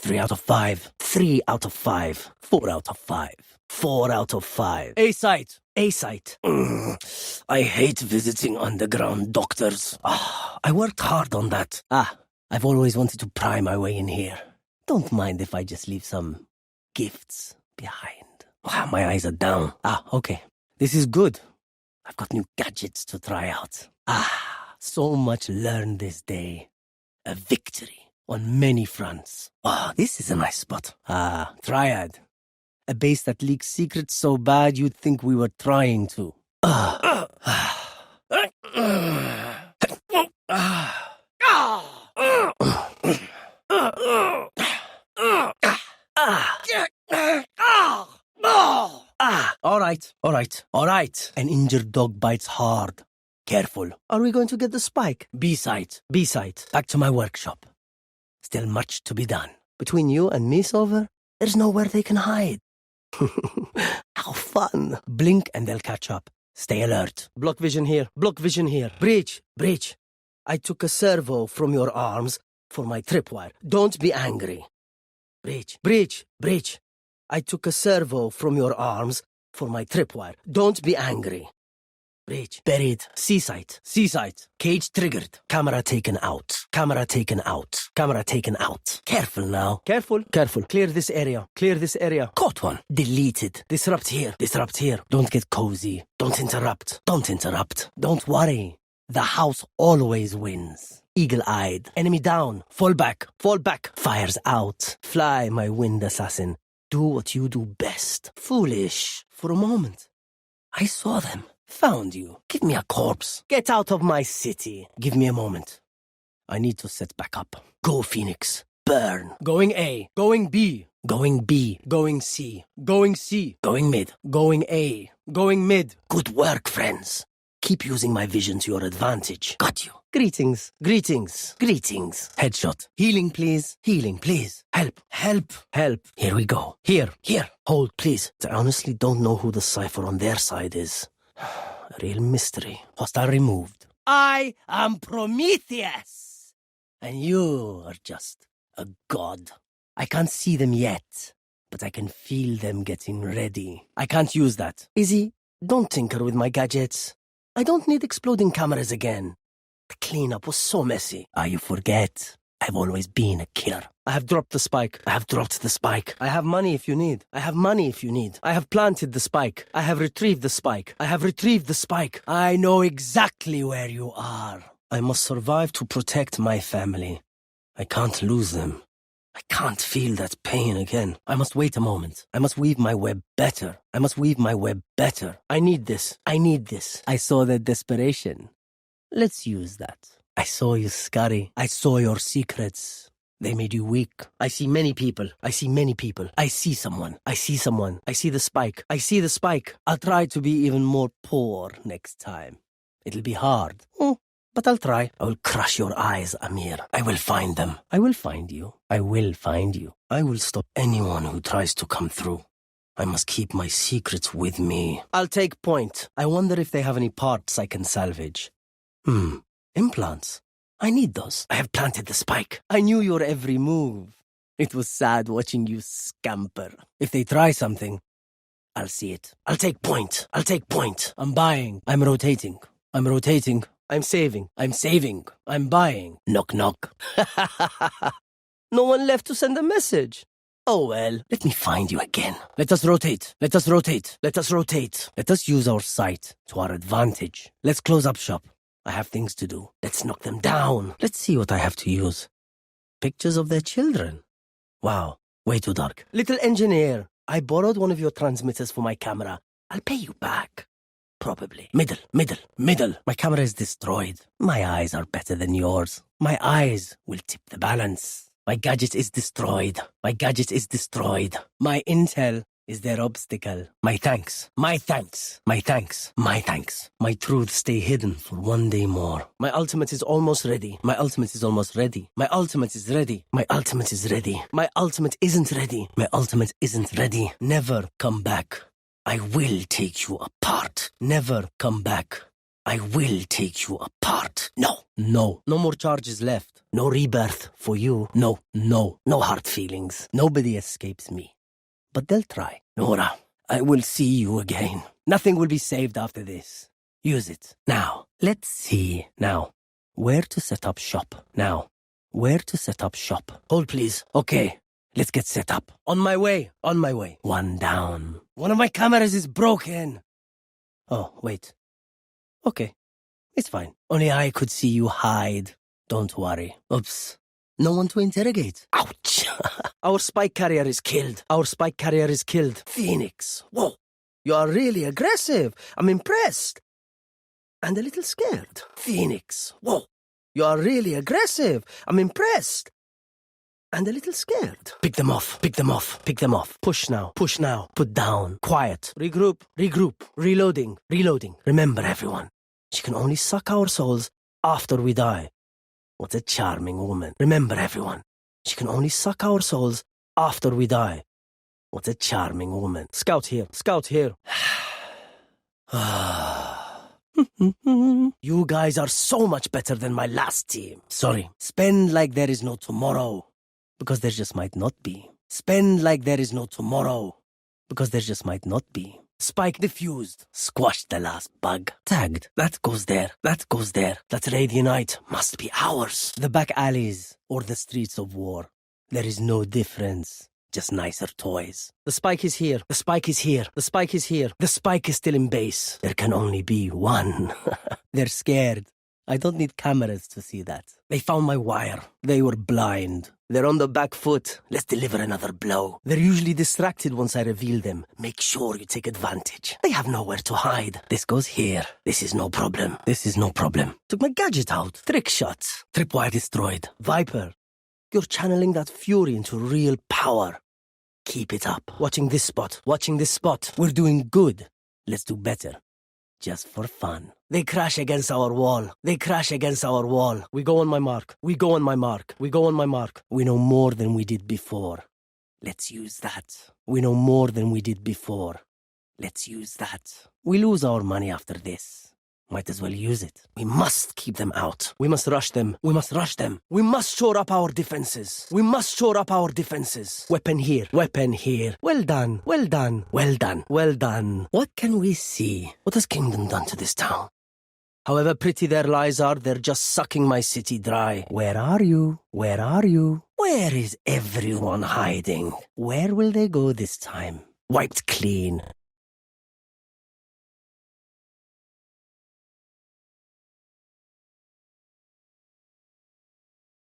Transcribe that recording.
3 out of 5. 3 out of 5. 4 out of 5. 4 out of 5. A-site. A-site. I hate visiting underground doctors. I worked hard on that. I've always wanted to pry my way in here. Don't mind if I just leave some gifts behind. My eyes are down. Okay. This is good. I've got new gadgets to try out. So much learned this day. A victory on many fronts. This is a nice spot. Triad. A base that leaks secrets so bad you'd think we were trying to. All right. An injured dog bites hard. Careful. Are we going to get the spike? B-site. Back to my workshop. Still much to be done. Between you and me, Silver, there's nowhere they can hide. How fun. Blink and they'll catch up. Stay alert. Block vision here. Breach. I took a servo from your arms for my tripwire. Don't be angry. Breach. I took a servo from your arms for my tripwire. Don't be angry. Breach. Buried. C-site. Cage triggered. Camera taken out. Careful now. Careful. Clear this area. Caught one. Deleted. Disrupt here. Don't get cozy. Don't interrupt. Don't worry. The house always wins. Eagle-eyed. Enemy down. Fall back. Fires out. Fly, my wind assassin. Do what you do best. Foolish. For a moment, I saw them. Found you. Give me a corpse. Get out of my city. Give me a moment. I need to set back up. Go, Phoenix. Burn. Going A. Going B. Going B. Going C. Going C. Going mid. Going A. Going mid. Good work, friends. Keep using my vision to your advantage. Got you. Greetings. Headshot. Healing, please. Help. Here we go. Here. Hold, please. I honestly don't know who the cipher on their side is. A real mystery. Hostile removed. I am Prometheus. And you are just a god. I can't see them yet, but I can feel them getting ready. I can't use that. Izzy, don't tinker with my gadgets. I don't need exploding cameras again. The cleanup was so messy. You forget. I've always been a killer. I have dropped the spike. I have money if you need. I have planted the spike. I have retrieved the spike. I know exactly where you are. I must survive to protect my family. I can't lose them. I can't feel that pain again. I must wait a moment. I must weave my web better. I need this. I saw that desperation. Let's use that. I saw you, Scary. I saw your secrets. They made you weak. I see many people. I see someone. I see the spike. I'll try to be even more poor next time. It'll be hard. But I'll try. I will crush your eyes, Amir. I will find them. I will find you. I will stop anyone who tries to come through. I must keep my secrets with me. I'll take point. I wonder if they have any parts I can salvage. Implants. I need those. I have planted the spike. I knew your every move. It was sad watching you scamper. If they try something, I'll see it. I'll take point. I'm buying. I'm rotating. I'm saving. I'm buying. Knock, knock. No one left to send a message. Oh well, let me find you again. Let us rotate. Let us use our sight to our advantage. Let's close up shop. I have things to do. Let's knock them down. Let's see what I have to use. Pictures of their children. Wow, way too dark. Little engineer, I borrowed one of your transmitters for my camera. I'll pay you back. Probably. Middle. My camera is destroyed. My eyes are better than yours. My eyes will tip the balance. My gadget is destroyed. My intel is their obstacle. My thanks. My truths stay hidden for one day more. My ultimate is almost ready. My ultimate isn't ready. My ultimate isn't ready. Never come back. I will take you apart. Never come back. I will take you apart. No, no. No more charges left. No rebirth for you. No, no. No hard feelings. Nobody escapes me. But they'll try. Nora, I will see you again. Nothing will be saved after this. Use it. Now, let's see. Now, where to set up shop. Now, where to set up shop. Hold, please. Okay, let's get set up. On my way. On my way. One down. One of my cameras is broken. Oh, wait. Okay, it's fine. Only I could see you hide. Don't worry. Oops. No one to interrogate. Ouch. Our spy carrier is killed. Our spy carrier is killed. Phoenix. Whoa. You are really aggressive. I'm impressed. And a little scared. Phoenix. Whoa. You are really aggressive. I'm impressed. And a little scared. Pick them off. Pick them off. Pick them off. Push now. Push now. Put down. Quiet. Regroup. Regroup. Reloading. Reloading. Remember, everyone. She can only suck our souls after we die. What a charming woman. Remember, everyone. She can only suck our souls after we die. What a charming woman. Scout here. Scout here. You guys are so much better than my last team. Sorry. Spend like there is no tomorrow. Because there just might not be. Spend like there is no tomorrow. Because there just might not be. Spike diffused. Squashed the last bug. Tagged. That goes there. That goes there. That Radianite must be ours. The back alleys or the streets of war. There is no difference. Just nicer toys. The spike is here. The spike is here. The spike is here. The spike is still in base. There can only be one. They're scared. I don't need cameras to see that. They found my wire. They were blind. They're on the back foot. Let's deliver another blow. They're usually distracted once I reveal them. Make sure you take advantage. They have nowhere to hide. This goes here. This is no problem. This is no problem. Took my gadget out. Trick shots. Tripwire destroyed. Viper. You're channeling that fury into real power. Keep it up. Watching this spot. Watching this spot. We're doing good. Let's do better. Just for fun. They crash against our wall. They crash against our wall. We go on my mark. We go on my mark. We go on my mark. We know more than we did before. Let's use that. We know more than we did before. Let's use that. We lose our money after this. Might as well use it. We must keep them out. We must rush them. We must rush them. We must shore up our defenses. We must shore up our defenses. Weapon here. Weapon here. Well done. Well done. Well done. Well done. What can we see? What has Kingdom done to this town? However pretty their lies are, they're just sucking my city dry. Where are you? Where are you? Where is everyone hiding? Where will they go this time? Wiped clean.